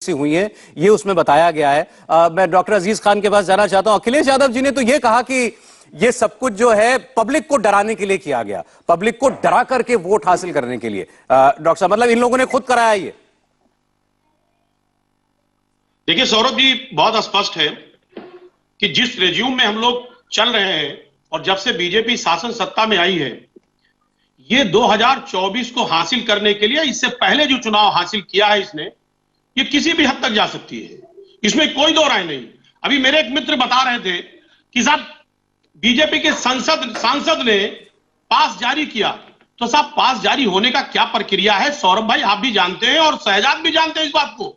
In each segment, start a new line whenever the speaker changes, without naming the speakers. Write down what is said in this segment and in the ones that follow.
सी हुई हैं, ये उसमें बताया गया है। मैं डॉक्टर अजीज खान के पास जाना चाहता हूं। अखिलेश यादव जी ने तो ये कहा कि ये सब कुछ जो है पब्लिक को डराने के लिए किया गया, पब्लिक को डरा करके वोट हासिल करने के लिए। डॉक्टर साहब, मतलब इन लोगों ने खुद कराया ये?
देखिए सौरभ जी, बहुत स्पष्ट है कि जिस रेज्यूम में हम लोग चल रहे हैं और जब से बीजेपी शासन सत्ता में आई है, ये 2024 को हासिल करने के लिए इससे पहले जो चुनाव हासिल किया है इसने, ये किसी भी हद तक जा सकती है, इसमें कोई दो राय नहीं। अभी मेरे एक मित्र बता रहे थे कि साहब बीजेपी के सांसद ने पास जारी किया, तो साहब पास जारी होने का क्या प्रक्रिया है? सौरभ भाई, आप भी जानते हैं और शहजाद भी जानते हैं इस बात को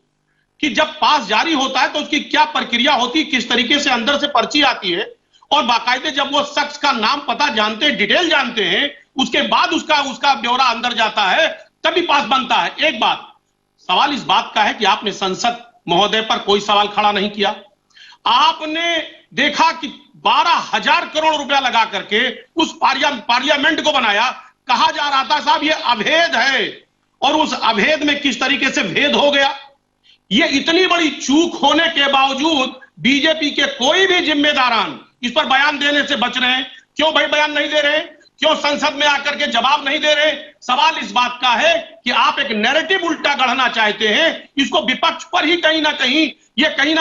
कि जब पास जारी होता है तो उसकी क्या प्रक्रिया होती है, किस तरीके से अंदर से पर्ची आती है, और बाकायदे जब वो शख्स का नाम पता जानते हैं, डिटेल जानते हैं, उसके बाद उसका ब्यौरा अंदर जाता है, तभी पास बनता है। एक बात, सवाल इस बात का है कि आपने संसद महोदय पर कोई सवाल खड़ा नहीं किया। आपने देखा कि 12,000 करोड़ रुपया लगा करके उस पार्लियामेंट को बनाया। कहा जा रहा था साहब ये अभेद है, और उस अभेद में किस तरीके से भेद हो गया। ये इतनी बड़ी चूक होने के बावजूद बीजेपी के कोई भी जिम्मेदारान इस पर बयान देने से बच रहे हैं। क्यों भाई बयान नहीं दे रहे? क्यों संसद में आकर के जवाब नहीं दे रहे? सवाल इस बात का है कि आप एक नैरेटिव उल्टा गढ़ना चाहते हैं, इसको विपक्ष पर ही कहीं ना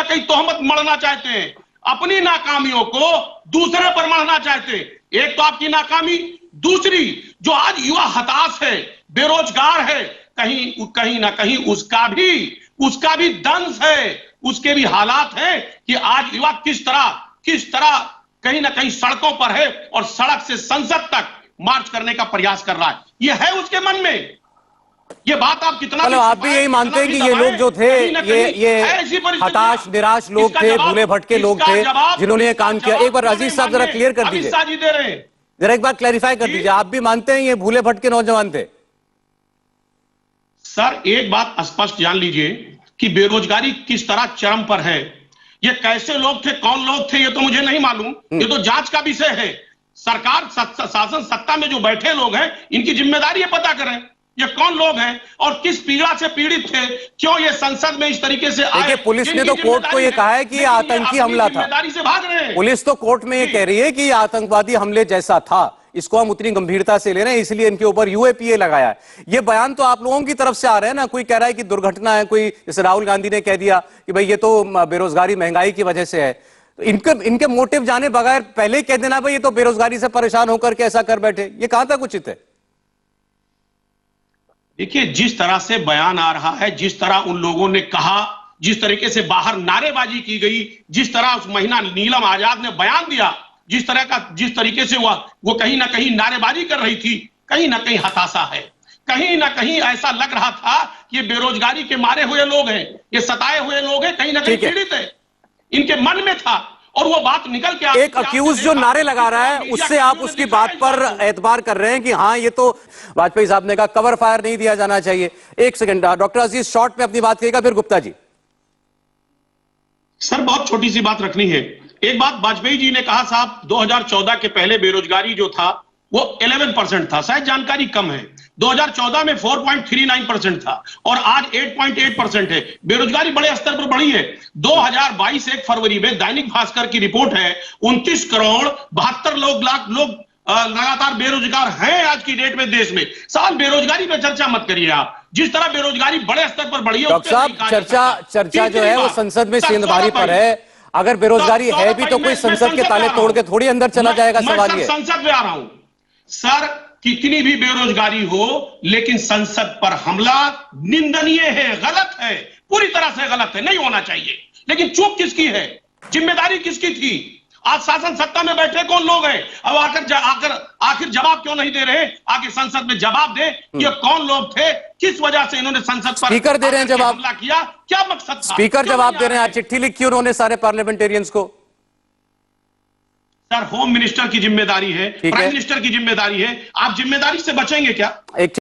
कहीं तोहमत मढ़ना चाहते हैं, अपनी नाकामियों को दूसरे पर मढ़ना चाहते हैं। एक तो आपकी नाकामी, दूसरी जो आज युवा हताश है, बेरोजगार है, कहीं ना कहीं उसका भी दंश है, उसके भी हालात हैं कि आज युवा किस तरह कहीं ना कहीं सड़कों पर है और सड़क से संसद तक मार्च करने का प्रयास कर रहा है। ये है उसके मन में। ये बात आप कितना
मतलब आप भी यही मानते हैं कि ये लोग जो थे ये हताश निराश लोग थे, भूले भटके लोग थे जिन्होंने ये काम किया? एक बार अजीज साहब जरा क्लियर कर दीजिए, जरा एक बार क्लैरिफाई कर दीजिए। आप भी मानते हैं ये भूले भटके नौजवान थे?
सर एक बात स्पष्ट जान लीजिए कि बेरोजगारी किस तरह चरम पर है। ये कैसे लोग थे, कौन लोग थे, ये तो मुझे नहीं मालूम, ये तो जांच का विषय है। सरकार शासन सत्ता में जो बैठे लोग हैं, इनकी जिम्मेदारी है पता करें ये कौन लोग हैं और किस पीड़ा से पीड़ित थे, क्यों ये संसद में इस तरीके से आए।
पुलिस ने तो कोर्ट को ये कहा है कि आतंकी हमला था,
जिम्मेदारी से भाग रहे हैं।
पुलिस तो कोर्ट में ये कह रही है कि आतंकवादी हमले जैसा था, इसको हम उतनी गंभीरता से ले रहे हैं, इसलिए इनके ऊपर यूएपीए लगाया है। ये बयान तो आप लोगों की तरफ से आ रहे हैं ना, कोई कह रहा है कि दुर्घटना है, कोई जैसे राहुल गांधी ने कह दिया कि भाई ये तो बेरोजगारी महंगाई की वजह से है। तो इनके मोटिव जाने बगैर पहले ही कह देना भाई ये तो बेरोजगारी से परेशान होकर के ऐसा कर बैठे, ये कहां तक उचित है?
देखिए जिस तरह से बयान आ रहा है, जिस तरह उन लोगों ने कहा, जिस तरीके से बाहर नारेबाजी की गई, जिस तरह उस महिला नीलम आजाद ने बयान दिया, जिस तरीके से वो कहीं ना कहीं नारेबाजी कर रही थी, कहीं ना कहीं हताशा है। कहीं ना कहीं ऐसा लग रहा था कि ये बेरोजगारी के मारे हुए लोग हैं, ये सताए हुए लोग हैं, कहीं ना कहीं पीड़ित है, इनके मन में था। और वो बात निकल के
एक अक्यूज जो नारे लगा रहा है उससे आप उसकी बात पर एतबार कर रहे हैं कि हाँ ये तो वाजपेयी साहब ने कहा कवर फायर नहीं दिया जाना चाहिए। एक सेकंड डॉक्टर अजीज शॉर्ट में अपनी बात करिएगा, फिर गुप्ता जी।
सर बहुत छोटी सी बात रखनी है। एक बात वाजपेयी जी ने कहा साहब 2014 के पहले बेरोजगारी जो था वो 11% था, शायद जानकारी कम है। 2014 में 4.39% था और आज 8.8% है। बेरोजगारी बड़े स्तर पर बढ़ी है। 2022 1 फरवरी में दैनिक भास्कर की रिपोर्ट है 29 करोड़ 72 लाख लोग लगातार बेरोजगार हैं आज की डेट में देश में। साल बेरोजगारी पे चर्चा मत करिए आप, जिस तरह बेरोजगारी बड़े स्तर पर बढ़ी है।
डॉक्टर साहब चर्चा जो है वो संसद में सेंधमारी पर है। अगर बेरोजगारी है भी तो कोई संसद के ताले तोड़ के थोड़ी अंदर चला जाएगा। सवाल ये
संसद में आ रहा हूं सर, कितनी भी बेरोजगारी हो लेकिन संसद पर हमला निंदनीय है, गलत है, पूरी तरह से गलत है, नहीं होना चाहिए। लेकिन चूक किसकी है, जिम्मेदारी किसकी थी? आज शासन सत्ता में बैठे कौन लोग हैं? अब आखिर जवाब क्यों नहीं दे रहे? आगे संसद में जवाब दे, ये कौन लोग थे, किस वजह से इन्होंने संसद पर
स्पीकर दे रहे हैं जवाब,
हमला किया, क्या मकसद था?
स्पीकर जवाब दे रहे हैं। आज चिट्ठी लिखी उन्होंने सारे पार्लियामेंटेरियंस को।
सर होम मिनिस्टर की जिम्मेदारी है, प्राइम मिनिस्टर की जिम्मेदारी है, आप जिम्मेदारी से बचेंगे क्या?